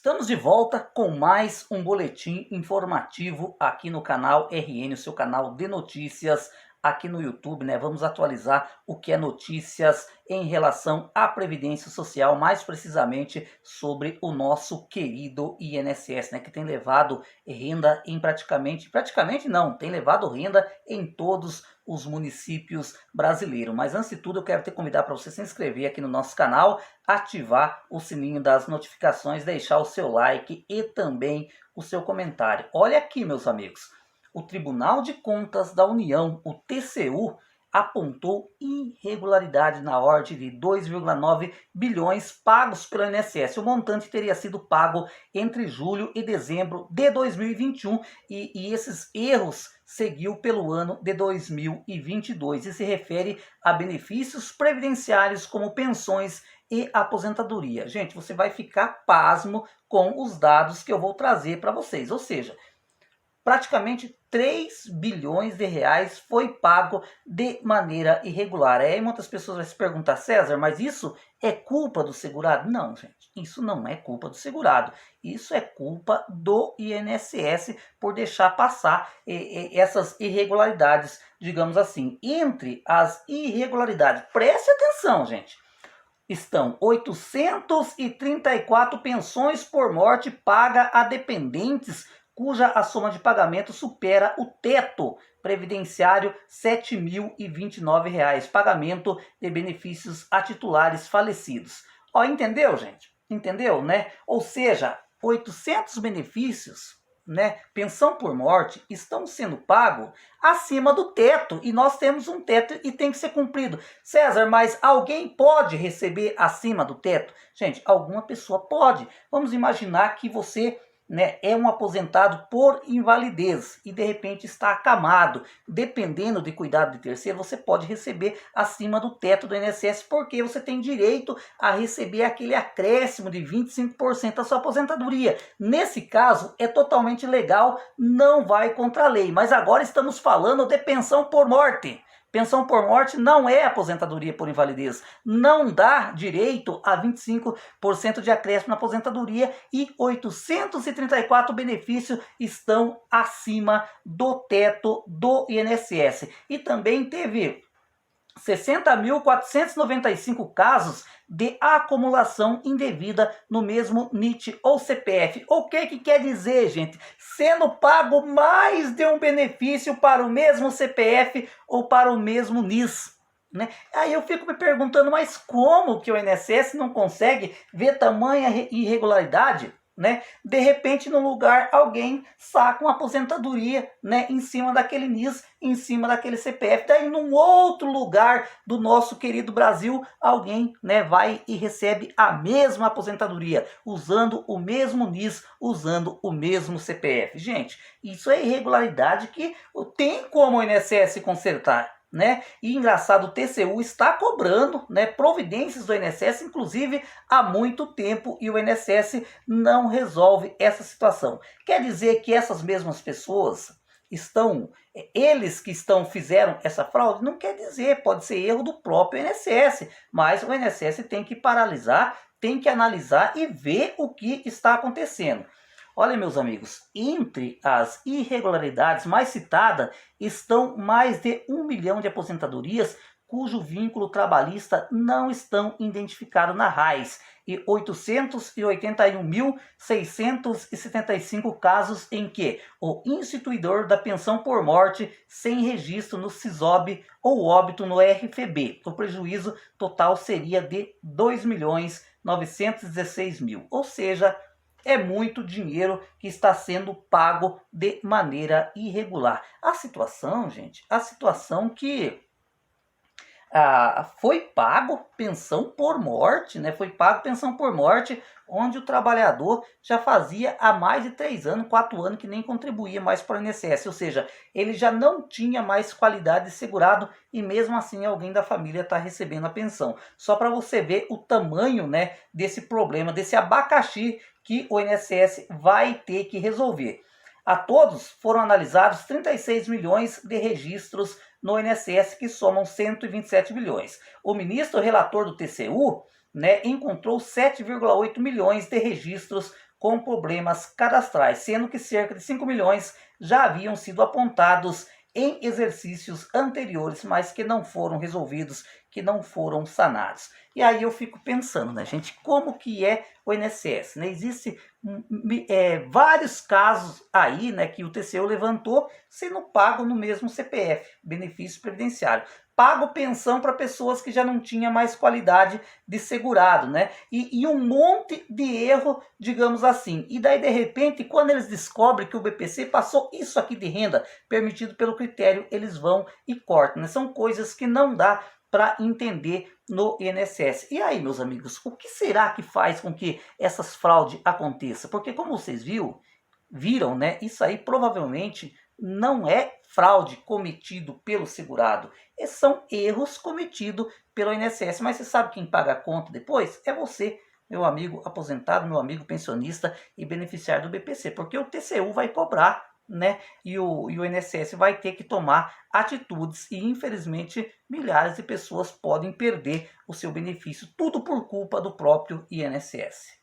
Estamos de volta com mais um boletim informativo aqui no canal RN, o seu canal de notícias aqui no YouTube, né? Vamos atualizar o que é notícias em relação à Previdência Social, mais precisamente sobre o nosso querido INSS, né? Que tem levado renda em praticamente não, tem levado renda em todos os municípios brasileiros. Mas antes de tudo, eu quero te convidar para você se inscrever aqui no nosso canal, ativar o sininho das notificações, deixar o seu like e também o seu comentário. Olha aqui, meus amigos, o Tribunal de Contas da União, o TCU, apontou irregularidade na ordem de 2,9 bilhões pagos pelo INSS. O montante teria sido pago entre julho e dezembro de 2021 e esses erros seguiu pelo ano de 2022 e se refere a benefícios previdenciários como pensões e aposentadoria. Gente, você vai ficar pasmo com os dados que eu vou trazer para vocês, ou seja, praticamente 3 bilhões de reais foi pago de maneira irregular. Aí muitas pessoas vão se perguntar, César, mas isso é culpa do segurado? Não, gente, isso não é culpa do segurado. Isso é culpa do INSS por deixar passar essas irregularidades, digamos assim. Entre as irregularidades, preste atenção, gente, estão 834 pensões por morte paga a dependentes cuja a soma de pagamento supera o teto previdenciário R$ 7.029, pagamento de benefícios a titulares falecidos. Ó, entendeu, gente? Entendeu, né? Ou seja, 800 benefícios, né, pensão por morte, estão sendo pagos acima do teto, e nós temos um teto e tem que ser cumprido. César, mas alguém pode receber acima do teto? Gente, alguma pessoa pode. Vamos imaginar que você, né, é um aposentado por invalidez e de repente está acamado. Dependendo de cuidado de terceiro, você pode receber acima do teto do INSS, porque você tem direito a receber aquele acréscimo de 25% da sua aposentadoria. Nesse caso, é totalmente legal, não vai contra a lei. Mas agora estamos falando de pensão por morte. Pensão por morte não é aposentadoria por invalidez. Não dá direito a 25% de acréscimo na aposentadoria e 834 benefícios estão acima do teto do INSS. E também teve 60.495 casos de acumulação indevida no mesmo NIT ou CPF. O que quer dizer, gente? Sendo pago mais de um benefício para o mesmo CPF ou para o mesmo NIS. Né? Aí eu fico me perguntando, mas como que o INSS não consegue ver tamanha irregularidade? Né? De repente, no lugar, alguém saca uma aposentadoria, né, em cima daquele NIS, em cima daquele CPF. Daí, num outro lugar do nosso querido Brasil, alguém, né, vai e recebe a mesma aposentadoria, usando o mesmo NIS, usando o mesmo CPF. Gente, isso é irregularidade que tem como o INSS consertar. Né? E engraçado, o TCU está cobrando, né, providências do INSS, inclusive há muito tempo, e o INSS não resolve essa situação. Quer dizer que essas mesmas pessoas eles que fizeram essa fraude? Não quer dizer, pode ser erro do próprio INSS, mas o INSS tem que paralisar, tem que analisar e ver o que está acontecendo. Olha, meus amigos, entre as irregularidades mais citadas estão mais de 1 milhão de aposentadorias cujo vínculo trabalhista não estão identificados na RAIS e 881.675 casos em que o instituidor da pensão por morte sem registro no SISOB ou óbito no RFB. O prejuízo total seria de 2.916.000, ou seja, é muito dinheiro que está sendo pago de maneira irregular. A situação, gente, que foi pago pensão por morte, né? Foi pago pensão por morte, onde o trabalhador já fazia há mais de 3 anos, 4 anos que nem contribuía mais para o INSS, ou seja, ele já não tinha mais qualidade de segurado e mesmo assim alguém da família está recebendo a pensão. Só para você ver o tamanho, né, desse problema, desse abacaxi que o INSS vai ter que resolver. A todos foram analisados 36 milhões de registros no INSS, que somam 127 bilhões. O ministro relator do TCU, né, encontrou 7,8 milhões de registros com problemas cadastrais, sendo que cerca de 5 milhões já haviam sido apontados em exercícios anteriores, mas que não foram resolvidos, que não foram sanados. E aí eu fico pensando, né, gente, como que é o INSS, né? Existem vários casos aí, né, que o TCU levantou sendo pago no mesmo CPF, benefício previdenciário. Pago pensão para pessoas que já não tinham mais qualidade de segurado, né? E um monte de erro, digamos assim. E daí, de repente, quando eles descobrem que o BPC passou isso aqui de renda, permitido pelo critério, eles vão e cortam, né? São coisas que não dá para entender no INSS. E aí, meus amigos, o que será que faz com que essas fraudes aconteçam? Porque como vocês viram, né? Isso aí provavelmente não é fraude cometido pelo segurado. Esses são erros cometidos pelo INSS. Mas você sabe quem paga a conta depois? É você, meu amigo aposentado, meu amigo pensionista e beneficiário do BPC. Porque o TCU vai cobrar, né? E o INSS vai ter que tomar atitudes. E infelizmente milhares de pessoas podem perder o seu benefício. Tudo por culpa do próprio INSS.